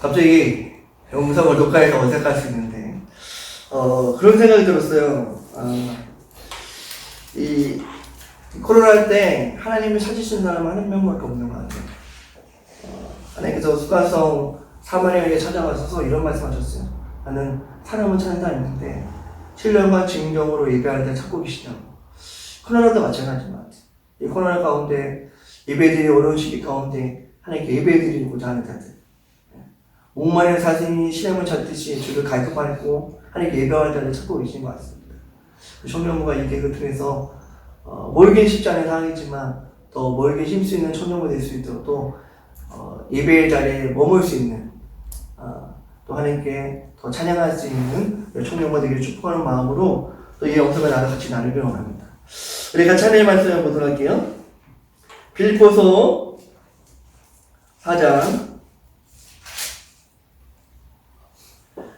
갑자기 영상을 녹화해서 어색할 수 있는데, 그런 생각이 들었어요. 이 코로나 때 하나님을 찾으신 사람은 한 명밖에 없는 것 같아요. 하나님께서 수가성 사마리아에 찾아가셔서 이런 말씀하셨어요. 나는 사람을 찾는 자 있는데 신령과 진정으로 예배하는 자 찾고 계시다고. 코로나도 마찬가지인 것 같아요. 이 코로나 가운데 예배드리기 어려운 시기 가운데 하나님께 예배드리고자 하는 자들, 목마른 사슴이 시험을 찾듯이 주를 갈급하고 하나님께 예배하는 자를 찾고 계신 것 같습니다. 청년부가 이 계획을 통해서 멀긴 쉽지 않은 상황이지만 더 멀게 쉴 수 있는 청년부 될 수 있도록 또 예배의 자리에 머물 수 있는 또 하나님께 더 찬양할 수 있는 청년부 되기를 축복하는 마음으로 또 이 영상을 나도 같이 나누기를 원합니다. 우리 같이 하나님의 말씀을 보도록 할게요. 빌립보서 4장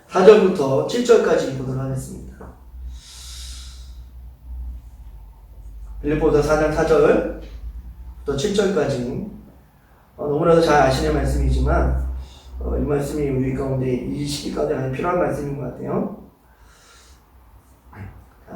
4절부터 7절까지 보도록 하겠습니다. 빌립보서 4장 4절부터 7절까지 너무나도 잘 아시는 말씀이지만 이 말씀이 우리 가운데 이 시기 가운데 아주 필요한 말씀인 것 같아요.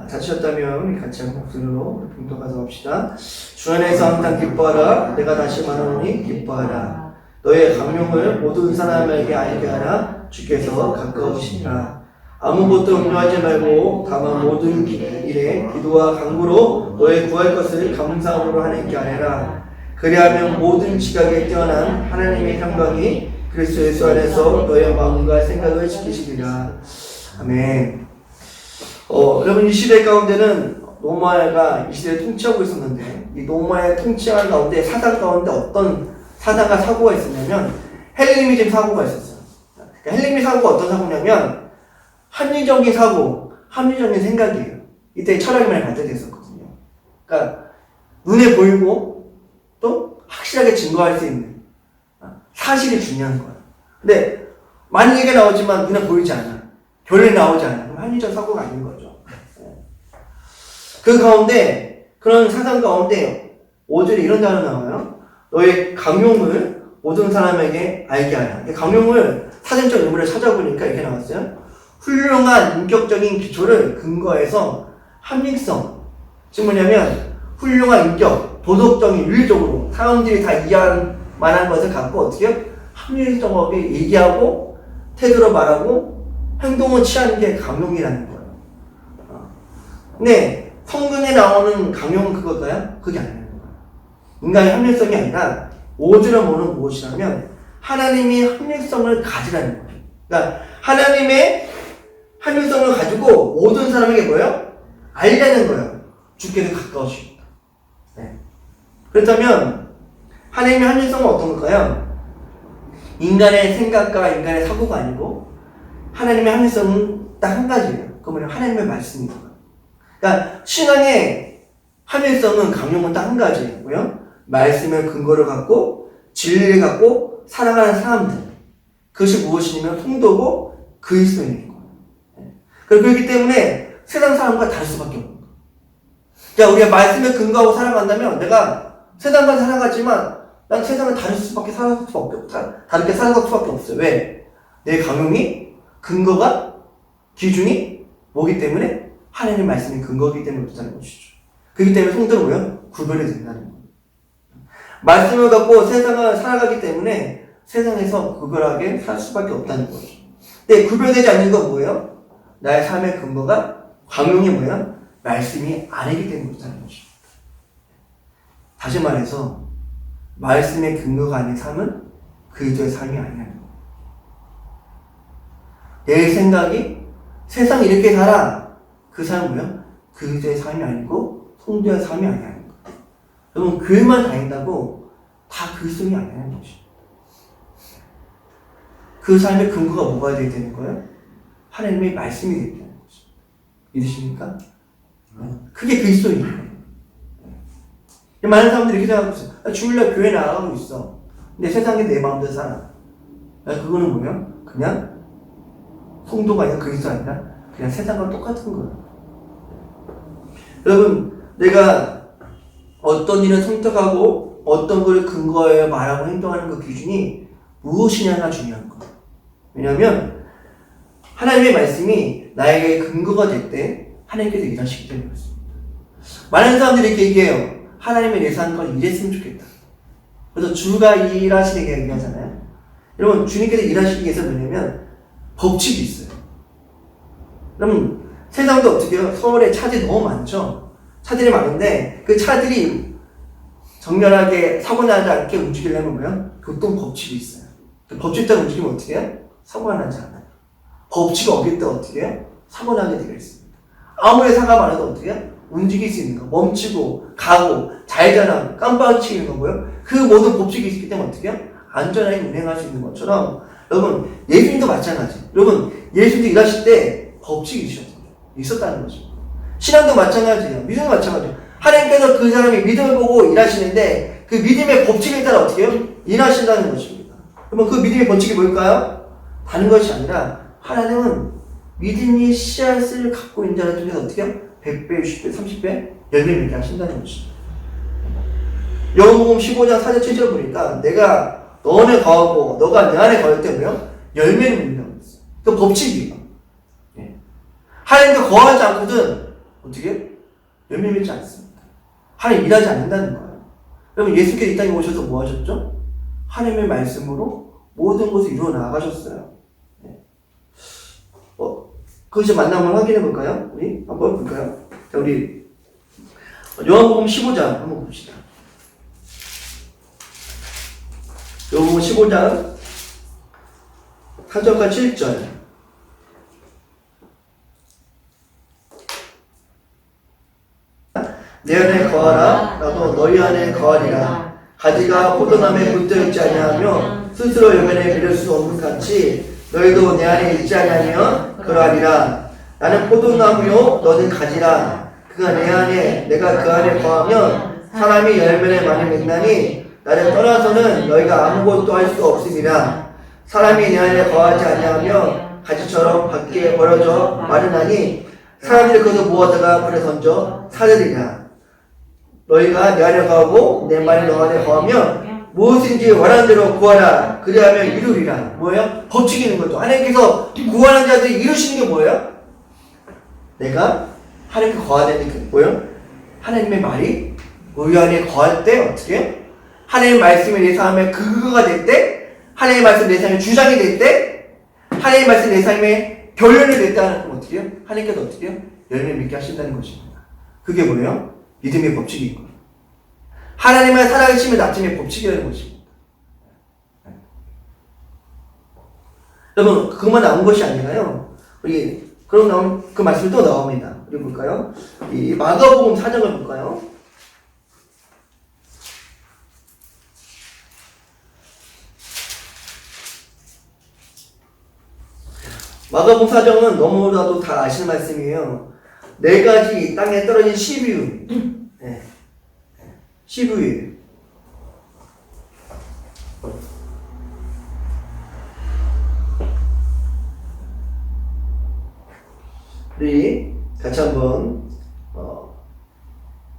다치셨다면 같이 한 목소리로 봉독하서 합시다. 주 안에서 항상 기뻐하라. 내가 다시 말하노니 기뻐하라. 너의 강령을 모든 사람에게 알게 하라. 주께서 가까우시니라. 아무것도 염려하지 말고 다만 모든 일에 기도와 간구로 너의 구할 것을 감사함으로 하나님께 아뢰라. 그리하면 모든 지각에 뛰어난 하나님의 평강이 그리스도 예수 안에서 너의 마음과 생각을 지키시리라. 아멘. 여러분 이 시대 가운데는 로마가 이 시대를 통치하고 있었는데 이 로마의 통치하는 가운데 사상 가운데 어떤 사상과 사고가 있었냐면 헬레니즘 사고가 있었어요. 그러니까 헬레니즘 사고가 어떤 사고냐면 합리적인 사고, 합리적인 생각이에요. 이때 철학이 많이 발달됐었거든요. 그러니까 눈에 보이고 또 확실하게 증거할 수 있는 사실이 중요한 거예요. 근데 많은 얘기가 나오지만 눈에 보이지 않아. 결론이 나오지 않아. 그럼 합리적 사고가 아닌 거죠. 그 가운데 그런 사상 가운데 5절에 이런 단어 나와요. 너의 강용을 모든 사람에게 알게 하라. 강용을 사전적 의미를 찾아보니까 이렇게 나왔어요. 훌륭한 인격적인 기초를 근거해서 합리성, 즉 뭐냐면 훌륭한 인격, 도덕적인 윤리적으로 사람들이 다 이해할 만한 것을 갖고 어떻게 합리적하게 얘기하고 태도로 말하고 행동을 취하는 게 강용이라는 거예요. 근데 성경에 나오는 강용은 그것가요? 그게 아니라는 거예요. 인간의 합리성이 아니라 5절의 뭐는 무엇이냐면 하나님이 합리성을 가지라는 거예요. 그러니까 하나님의 합리성을 가지고 모든 사람에게 뭐예요? 알려는 거예요. 주께서 가까우십니다. 네. 그렇다면 하나님의 합리성은 어떤 걸까요? 인간의 생각과 인간의 사고가 아니고 하나님의 합리성은 딱 한 가지예요. 그 뭐냐면 하나님의 말씀입니다. 그러니까 신앙의 합리성은 강령은 딱 한 가지예요. 말씀의 근거를 갖고 진리를 갖고 살아가는 사람들. 그것이 무엇이냐면 통도고 그리스도인인 거예요. 그렇기 때문에 세상 사람과 다를 수밖에 없는 거예요. 그러니까 우리가 말씀에 근거하고 살아간다면 내가 세상과 살아가지만 난 세상을 다를 수밖에 다르게 살아갈 수밖에 없어요. 왜? 내 강용이 근거가 기준이 뭐기 때문에 하나님의 말씀이 근거이기 때문에 그렇다는 것이죠. 그렇기 때문에 성도는 뭐예요? 구별이 된다는 거예요. 말씀을 갖고 세상을 살아가기 때문에 세상에서 구별하게 살 수밖에 없다는 거죠. 근데 구별되지 않는 건 뭐예요? 나의 삶의 근거가 강용이 뭐예요? 말씀이 아니기 때문에 그렇다는 거죠. 다시 말해서 말씀의 근거가 아닌 삶은 그리스도의 삶이 아니라는 거예요. 내 생각이 세상이 이렇게 살아. 그 삶은 뭐예요? 그리스도의 삶이 아니고 성도의 삶이 아니라는 거예요. 여러분 교회만 다닌다고 다 그리스도인이 아니라는 거죠. 그 삶의 근거가 뭐가 되어야 되는 거예요? 하나님의 말씀이 되어야 되는 거죠. 믿으십니까? 그게 그리스도인이에요. 많은 사람들이 이렇게 생각하고 있어요. 주일날 교회 나가고 있어. 근데 세상에 내 마음대로 살아. 그거는 뭐냐? 그냥 성도가 아니라 그리스도 아니라 그냥 세상과 똑같은 거예요. 여러분, 내가 어떤 일을 선택하고 어떤 걸 근거에 말하고 행동하는 그 기준이 무엇이냐가 중요한 거예요. 왜냐하면 하나님의 말씀이 나에게 근거가 될 때 하나님께서 일하시기 때문에 그렇습니다. 많은 사람들이 이렇게 얘기해요. 하나님의 내서 하는 건 이랬으면 좋겠다. 그래서 주가 일하시게 얘기하잖아요. 여러분, 주님께서 일하시기 위해서 뭐냐면 법칙이 있어요. 그럼 세상도 어떻게 해요? 서울에 차들이 너무 많죠? 차들이 많은데 그 차들이 정렬하게 사고 나지 않게 움직이려면 뭐예요? 교통 법칙이 있어요. 그 법칙 따라 움직이면 어떻게 해요? 사고가 나지 않아요. 법칙이 어길 때 어떻게 해요? 사고 나게 되어 있습니다. 아무리 사고가 많아도 어떻게 해요? 움직일 수 있는 거, 멈추고 가고 잘자랑 깜빡이치는 거 뭐예요? 그 모든 법칙이 있기 때문에 어떻게 해요? 안전하게 운행할 수 있는 것처럼 여러분 예수님도 마찬가지. 여러분 예수님도 일하실 때 법칙이 있었다는 거죠. 신앙도 마찬가지예요. 믿음도 마찬가지예요. 하나님께서 그 사람이 믿음을 보고 일하시는데 그 믿음의 법칙에 따라 어떻게 해요? 일하신다는 것입니다. 그러면 그 믿음의 법칙이 뭘까요? 다른 것이 아니라 하나님은 믿음이 씨앗을 갖고 있는 자를 통해서 어떻게 해요? 100배, 60배, 30배 열매 맺게 하신다는 것입니다. 요한복음 15장 4절 7절 보니까 내가 너 안에 거하고 너가 내 안에 거할 때 뭐예요? 열매를 맺는다고 했어요. 그 법칙이에요. 하나님과 거하지 않거든 어떻게? 열매 맺지 않습니다. 하나님 일하지 않는다는 거예요. 여러분 예수께서 이 땅에 오셔서 뭐 하셨죠? 하나님의 말씀으로 모든 것을 이루어 나가셨어요. 그것이 맞나 한번 확인해 볼까요? 우리 한번 볼까요? 자, 우리 요한복음 15장 한번 봅시다. 요한복음 15장 4절과 7절. 내 안에 거하라 나도 너희 안에 거하리라. 가지가 포도나무에 붙어 있지 아니하며 스스로 열매를 맺을 수 없는 같이 너희도 내 안에 있지 아니하면 그러하리라. 나는 포도나무요 너는 가지라. 그가 내 안에 내가 그 안에 거하면 사람이 열매를 많이 맺나니 나를 떠나서는 너희가 아무것도 할 수 없음이라. 사람이 내 안에 거하지 아니하면 가지처럼 밖에 버려져 마르나니 사람들이 그것을 모아다가 불에 던져 사르리라. 너희가 내 안에 거하고 내 말이 너 안에 거하면 무엇인지 원하는 대로 구하라. 그리하면 이루리라. 뭐예요? 법칙이 있는 거죠. 하나님께서 구하는 자들이 이루시는 게 뭐예요? 내가 하나님께 거하는 게 뭐예요? 하나님의 말이 우리 안에 거할 때 어떻게 해요? 하나님의 말씀이 내 삶의 근거가 될 때, 하나님의 말씀이 내 삶의 주장이 될 때, 하나님의 말씀이 내 삶의 결론이 됐다는 건 어떻게 해요? 하나님께서 어떻게 해요? 열매 맺게 하신다는 것입니다. 그게 뭐예요? 믿음의 법칙인 거예요. 하나님의 살아계심의 낙심의 법칙이라는 것입니다. 여러분, 그것만 나온 것이 아니라요. 우리, 그럼 나온 그 말씀이 또 나옵니다. 우리 볼까요? 이 마가복음 4장을 볼까요? 마가복음 4장은 너무나도 다 아시는 말씀이에요. 4가지 땅에 떨어진 시비유. 네. 시부유. 우리 같이 한번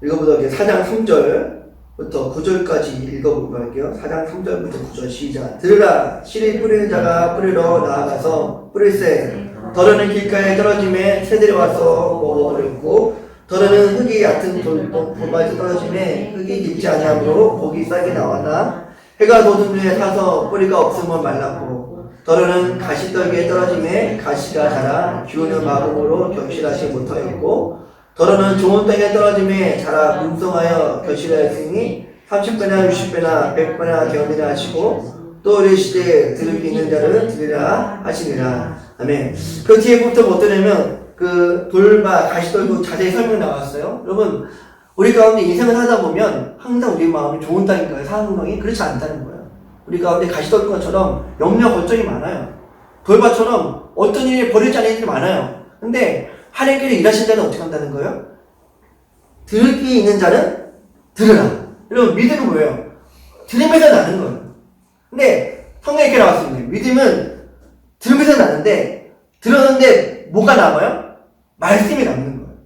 읽어보도록 할게요. 4장 3절부터 9절까지 읽어보도록 할게요. 4장 3절부터 9절 시작. 들으라. 씨를 뿌리는 자가 뿌리러 나아가서 뿌릴새 더러는 길가에 떨어짐에 새들이 와서 먹어버렸고 더러는 흙이 얕은 돌밭에 떨어짐에 흙이 깊지 아니하므로 복이 싹이 나왔나 해가 돋은 후에 타서 뿌리가 없으면 말랐고 더러는 가시떨기에 떨어짐에 가시가 자라 기운은 마음으로 결실하지 못하였고 더러는 좋은 땅에 떨어짐에 자라 문성하여 결실하였으니 30배나 60배나 100배나 되었느냐 하시고 또 이르시되 들을 수 있는 자를 들으라 하시니라. 아멘. 그 뒤에부터 뭐 어떠냐면 그 돌과 가시떨기도 자세히 설명 나왔어요. 여러분 우리 가운데 인생을 하다 보면 항상 우리 마음이 좋은 땅인가요? 상황이 그렇지 않다는 거예요. 우리 가운데 가시떨기처럼 염려 걱정이 많아요. 돌밭처럼 어떤 일이 벌어지지 않는 일이 많아요. 근데 하나님께서 일하신 자는 어떻게 한다는 거예요? 들을 귀 있는 자는 들으라. 여러분 믿음은 뭐예요? 들으면서 나는 거예요. 근데 성경에 이렇게 나왔습니다. 믿음은 들으면서 나는데 들었는데 뭐가 남아요? 말씀이 남는 거예요.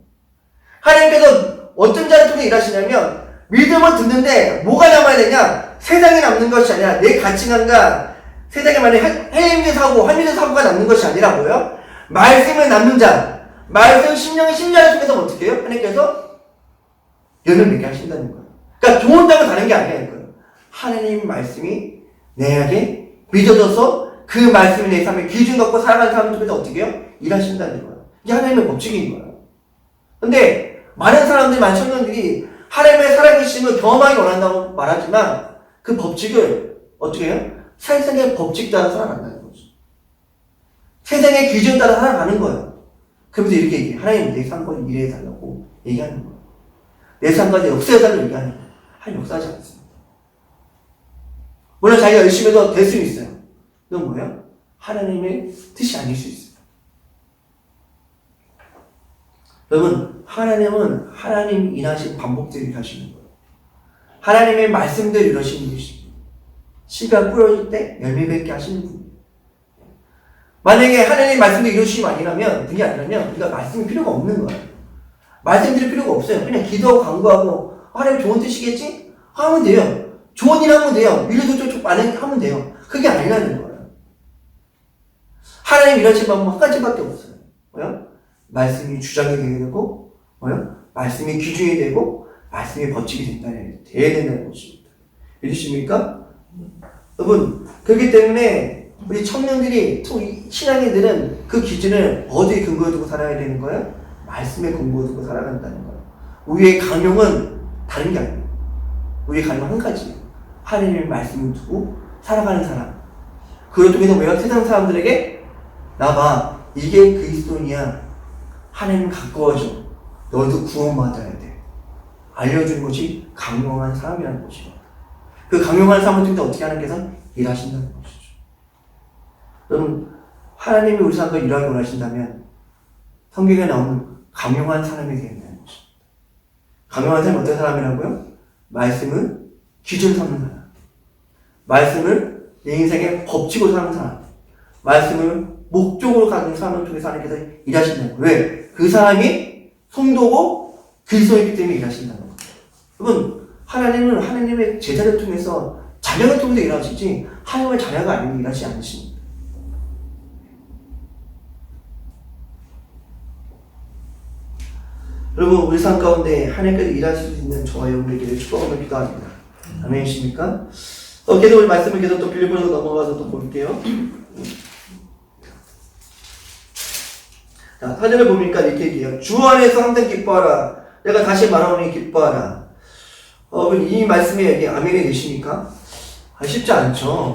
하나님께서 어떤 자를 통해 일하시냐면 믿음을 듣는데 뭐가 남아야 되냐? 세상에 남는 것이 아니라 내 가치관과 세상에 만약 헬림의 사고, 할미의 사고가 남는 것이 아니라 뭐예요? 말씀을 남는 자, 말씀 심령의 심장을 통해서 어떻게 해요? 하나님께서 열매를 맺게 하신다는 거예요. 그러니까 좋은 땅을 가는 게 아니라는 거예요. 하나님 말씀이 내게 믿어져서 그 말씀이 내 삶의 기준 갖고 살아가는 사람들 중에서 어떻게 해요? 일하신다는 거예요. 이게 하나님의 법칙인 거예요. 근데 많은 사람들이, 많은 청년들이 하나님의 살아계심을 경험하기 원한다고 말하지만 그 법칙을 어떻게 해요? 세상의 법칙 따라 살아간다는 거죠. 세상의 기준 따라 살아가는 거예요. 그러면서 이렇게 얘기해. 하나님 내 삶과 미래해달라고 얘기하는 거예요. 내 삶과 역사해달라고 얘기하는 거예요. 하나님 역사하지 않습니다. 물론 자기가 열심히 해서 될 수 있어요. 이건 뭐예요? 하나님의 뜻이 아닐 수 있어요. 여러분, 하나님은 하나님 일하신 반복대로 일하시는 거예요. 하나님의 말씀대로 일하시는 것입니다. 씨가 뿌려질 때 열매 맺게 하시는 분이에요. 만약에 하나님의 말씀대로 이루심이 아니라면, 그게 아니라면 우리가 말씀이 필요가 없는 거예요. 말씀 드릴 필요가 없어요. 그냥 기도하고 간구하고 하나님 좋은 뜻이겠지? 하면 돼요. 좋은 일 하면 돼요. 밀려도 좀 많이 하면 돼요. 그게 아니라는 거예요. 하나님 일하신 방법 한 가지밖에 없어요. 뭐요? 말씀이 주장이 되고, 뭐요? 말씀이 기준이 되고, 말씀이 법칙이 돼야 된다는 것입니다. 믿으십니까? 여러분, 그렇기 때문에 우리 청년들이, 신앙인들은 그 기준을 어디에 근거에 두고 살아야 되는 거예요? 말씀에 근거에 두고 살아간다는 거예요. 우리의 강령은 다른 게 아니에요. 우리의 강령은 한 가지예요. 하나님의 말씀을 두고 살아가는 사람. 그걸 통해서 뭐야? 세상 사람들에게 나봐, 이게 그리스도인이야. 하나님 가까워져. 너도 구원받아야 돼. 알려주는 것이 강령한 사람이라는 것이죠. 그 강령한 사람을 통해서 어떻게 하나님께서 일하신다는 것이죠. 여러분, 하나님이 우리 삶과 일하기 원하신다면 성경에 나오는 강령한 사람이 되어야 된다는 것입니다. 강령한 사람이 어떤 사람이라고요? 말씀을 기준 삼는 사람. 말씀을 내 인생의 법칙으로 삼는 사람. 말씀을 목적으로 가진 사람을 통해서 하나님께서 일하신다는 거예요. 왜? 그 사람이 성도고 그리스도이기 때문에 일하신다는 거예요. 여러분, 하나님은 하나님의 제자를 통해서, 자녀를 통해서 일하시지 하나님의 자녀가 아니면 일하지 않으십니다. 여러분, 우리 삶 가운데 하나님께서 일하실 수 있는 저와 여러분에게 축복을 기도합니다. 아멘이십니까? 계속 우리 말씀을 계속 또 빌리보로 넘어가서 또 볼게요. 자, 사전을 보니까 이렇게 얘기해요. 주 안에서 항상 기뻐하라. 내가 다시 말하오니 기뻐하라. 이 말씀에 여기 아멘이 되십니까? 쉽지 않죠.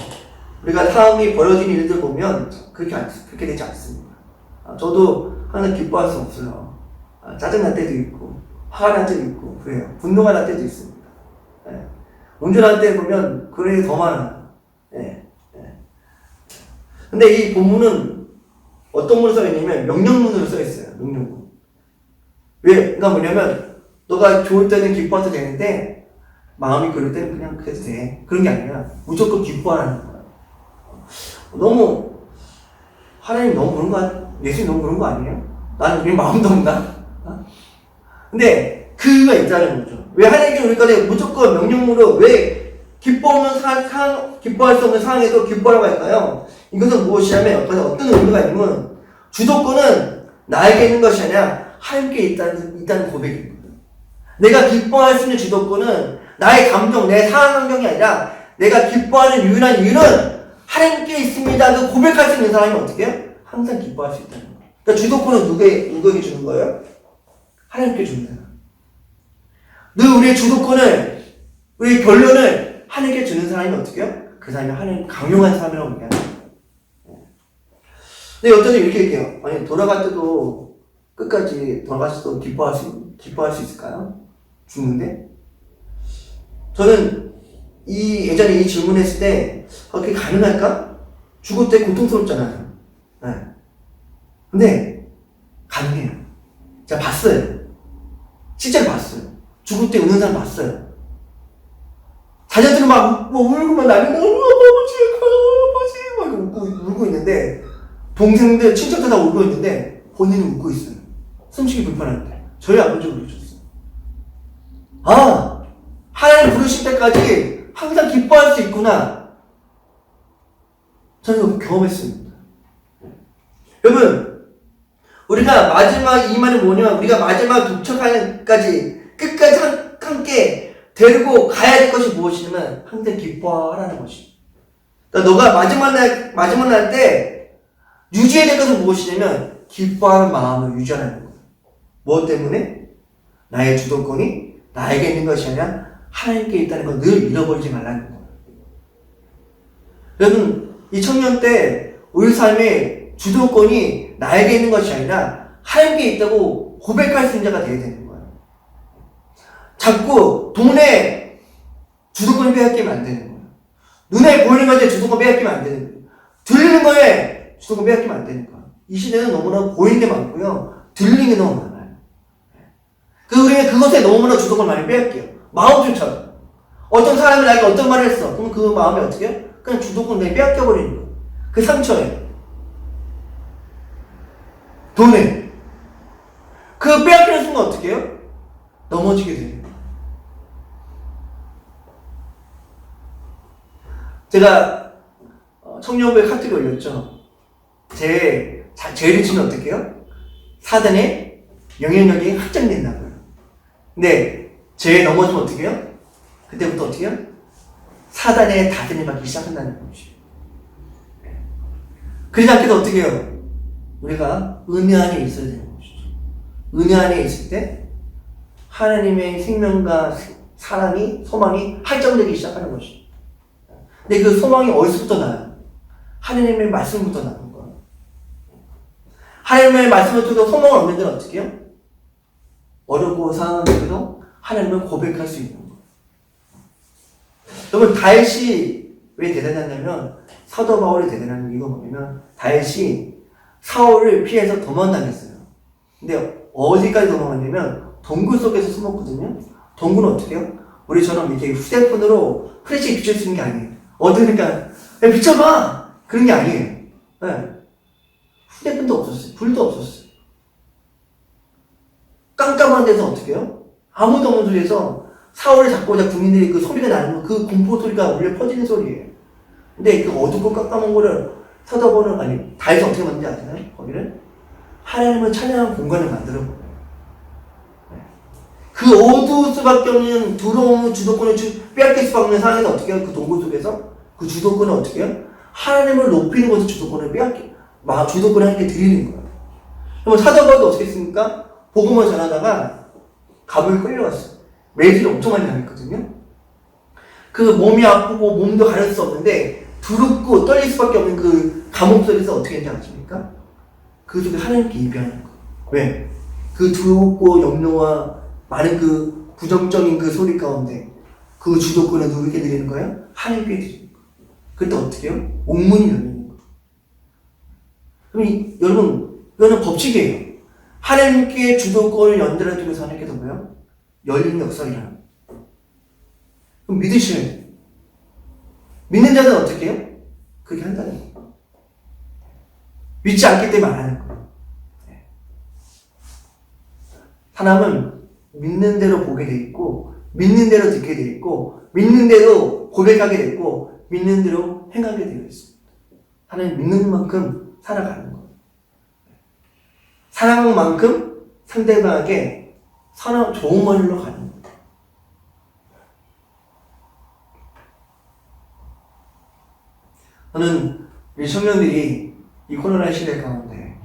우리가 상황이 벌어진 일들 보면 그렇게 되지 않습니다. 저도 항상 기뻐할 수 없어요. 짜증날 때도 있고, 화가 날 때도 있고, 그래요. 분노가 날 때도 있습니다. 예. 운전할 때 보면 그런 일이 더 많아요. 예. 예. 근데 이 본문은 어떤 문으로 써있냐면 명령문으로 써있어요. 명령문. 왜? 그러니까 뭐냐면 너가 좋을 때는 기뻐해도 되는데 마음이 그럴 때는 그냥 그래도 돼. 그런 게 아니라 무조건 기뻐하라는 거야. 너무 하나님 너무 그런 거 아니야? 예수님 너무 그런 거 아니에요? 나는 그냥 마음도 없나? 근데 그가 있다는 거죠. 왜 하나님께 우리까지 무조건 명령으로 왜 기뻐할 수 없는 상황에도 기뻐하라고 할까요? 이것은 무엇이냐면 어떤 의미가 있냐면 주도권은 나에게 있는 것이 아니라 하나님께 있다는 고백입니다. 내가 기뻐할 수 있는 주도권은 나의 감정, 내 상황 환경이 아니라 내가 기뻐하는 유일한 이유는 하나님께 있습니다. 그 고백할 수 있는 사람이 어떻게 해요? 항상 기뻐할 수 있다는 거예요. 그러니까 주도권은 누구에게 주는 거예요? 하나님께 주는 사람. 늘 우리의 주도권을, 우리의 결론을 하나님께 주는 사람이 어떻게 해요? 그 사람이 하나님 강용한 사람이라고 얘기하는 거예요. 근데 어떤 이렇게 얘기해요. 아니, 돌아갈 때도 끝까지 돌아가서도 기뻐할 수 있을까요? 죽는데? 저는 예전에 이 질문했을 때, 그게 가능할까? 죽을 때 고통스럽잖아요. 네. 근데, 가능해요. 제가 봤어요. 실제로 봤어요. 죽을 때 우는 사람 봤어요. 자녀들은 막 울고 막 나는 아버지 막 울고 있는데, 동생들, 친척들 다 울고 있는데, 본인은 웃고 있어요. 숨쉬기 불편한데. 저희 아버지가 그러셨어요. 하나님 부르실 때까지 항상 기뻐할 수 있구나. 저는 경험했습니다. 여러분, 우리가 마지막 이 말은 뭐냐? 우리가 마지막 도착하기까지 끝까지 함께 데리고 가야 될 것이 무엇이냐면 항상 기뻐하라는 것입니다. 그러니까 너가 마지막 날 때 유지해야 될 것은 무엇이냐면 기뻐하는 마음을 유지하는 거예요. 무엇 때문에? 나의 주도권이 나에게 있는 것이 아니라 하나님께 있다는 걸 늘 잃어버리지 말라는 거예요. 여러분, 이 청년 때 우리 삶의 주도권이 나에게 있는 것이 아니라 하나님께 있다고 고백할 수 있는 자가 되어야 되는 거예요. 자꾸 돈에 주도권을 빼앗기면 안 되는 거예요. 눈에 보이는 것에 주도권 빼앗기면 안 되는 거예요. 들리는 거에 주도권 빼앗기면 안 되는 거예요. 이 시대는 너무나 보이는 게 많고요. 들리는 게 너무 많아요. 우리는 그것에 너무나 주도권을 많이 빼앗겨요. 마음조차도. 어떤 사람이 나에게 어떤 말을 했어. 그럼 그 마음이 어떻게 해요? 그냥 주도권을 그냥 빼앗겨버리는 거예요. 그 상처에. 돈에. 그 빼앗기는 순간 어떻게 해요? 넘어지게 돼요. 제가 청년부에 카톡이 올렸죠. 죄를 치면 어떻게 해요? 사단의 영향력이 확장된다고요. 근데 죄에 넘어지면 어떻게 해요? 그때부터 어떻게 해요? 사단의 다스림을 받기 시작한다는 것이죠. 그러지 않게도 어떻게 해요? 우리가 은혜 안에 있어야 되는 것이죠. 은혜 안에 있을 때 하나님의 생명과 사랑이, 소망이 확장되기 시작하는 것이죠. 근데 그 소망이 어디서부터 나요? 하나님의 말씀부터 나는 거예요. 하나님의 말씀을 통해서 소망을 얻는 데는 어떻게 해요? 어렵고 상황에서도 하나님을 고백할 수 있는 거예요. 여러분, 다윗이 왜 대단하냐면, 사도 바울이 대단한 이유가 뭐냐면, 다윗이 사울을 피해서 도망당했어요. 근데 어디까지 도망갔냐면 동굴 속에서 숨었거든요. 동굴은 어떻게 해요? 우리처럼 이렇게 휴대폰으로 프레시 비출 수 있는 게 아니에요. 어디니까 야, 비춰봐! 그런 게 아니에요. 네. 휴대폰도 없었어요. 불도 없었어요. 깜깜한 데서 어떻게 해요? 아무도 없는 소리에서 사울을 잡고자 국민들이 그 소리가 나는 그 공포 소리가 울려 퍼지는 소리예요. 근데 그 어둡고 깜깜한 거를 쳐다보는, 아니, 다윗이 어떻게 만든지 아시나요? 거기를? 하나님을 찬양하는 공간을 만들어 버려요. 그 어두울 수밖에 없는 두려움, 주도권을 빼앗길 수밖에 없는 상황에서 어떻게 해요? 그 동굴 속에서? 그 주도권을 어떻게 해요? 하나님을 높이는 것에 주도권을 주도권을 하나님께 드리는 거예요. 그럼 사도 바울도 어떻게 했습니까? 복음을 전하다가 감옥에 끌려갔어요. 매질을 엄청 많이 당했거든요. 그 몸이 아프고 몸도 가릴 수 없는데 두렵고 떨릴 수밖에 없는 그 감옥 속에서 어떻게 했는지 아십니까? 그 속에 하나님께 예배하는 거예요. 왜? 그 두렵고 염려와 많은 그 부정적인 그 소리 가운데 그 주도권을 누구에게 드리는 거예요? 하나님께 드리는 거예요. 그때 어떻게 해요? 옥문이 열리는 거예요. 그럼 여러분, 이거는 법칙이에요. 하나님께 주도권을 연달아 두면서 하나님께서 뭐예요? 열리는 역사이라는 거예요. 그럼 믿으셔야 돼요. 믿는 자는 어떻게 해요? 그렇게 한다는 거예요. 믿지 않기 때문에 안 하는 거예요. 사람은 믿는 대로 보게 돼 있고, 믿는 대로 듣게 돼 있고, 믿는 대로 고백하게 돼 있고, 믿는 대로 행하게 되어 있습니다. 하나님 믿는 만큼 살아가는 거예요. 사랑한 만큼 상대방에게 좋은 말로 가는 거예요. 저는 우리 청년들이 이 코로나 시대 가운데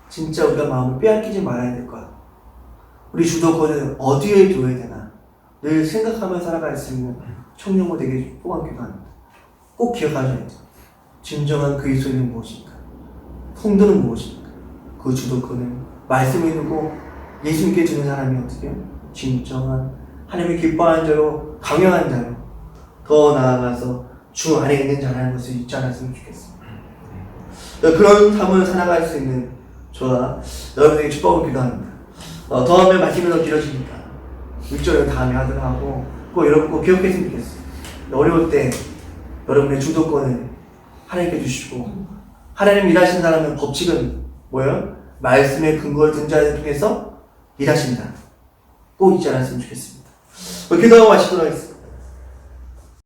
진짜 우리가 마음을 빼앗기지 말아야 될 것 같아요. 우리 주도권을 어디에 둬야 되나 늘 생각하며 살아갈 수 있는 청년부 되게 소망기도합니다. 꼭 기억하셔야 돼요. 진정한 그리스도인은 무엇인가? 성도는 무엇인가? 그 주도권을 말씀에 두고 예수님께 주는 사람이 어떻게 해요? 진정한 하나님을 기뻐하는 자로 강력한 자로 더 나아가서 주 안에 있는 자라는 것을 잊지 않았으면 좋겠습니다. 그런 삶을 살아갈 수 있는 저와 여러분에게 축복을 기도합니다. 더 하면 말씀이 더 길어지니까 6절을 다음에 하도록 하고 꼭 여러분 꼭 기억했으면 좋겠어요. 어려울 때 여러분의 주도권을 하나님께 주시고 하나님 일하시는 사람은 법칙은 뭐예요? 말씀의 근거를 든 자를 통해서 일하신다. 꼭 잊지 않았으면 좋겠습니다. 기도하고 마치도록 하겠습니다.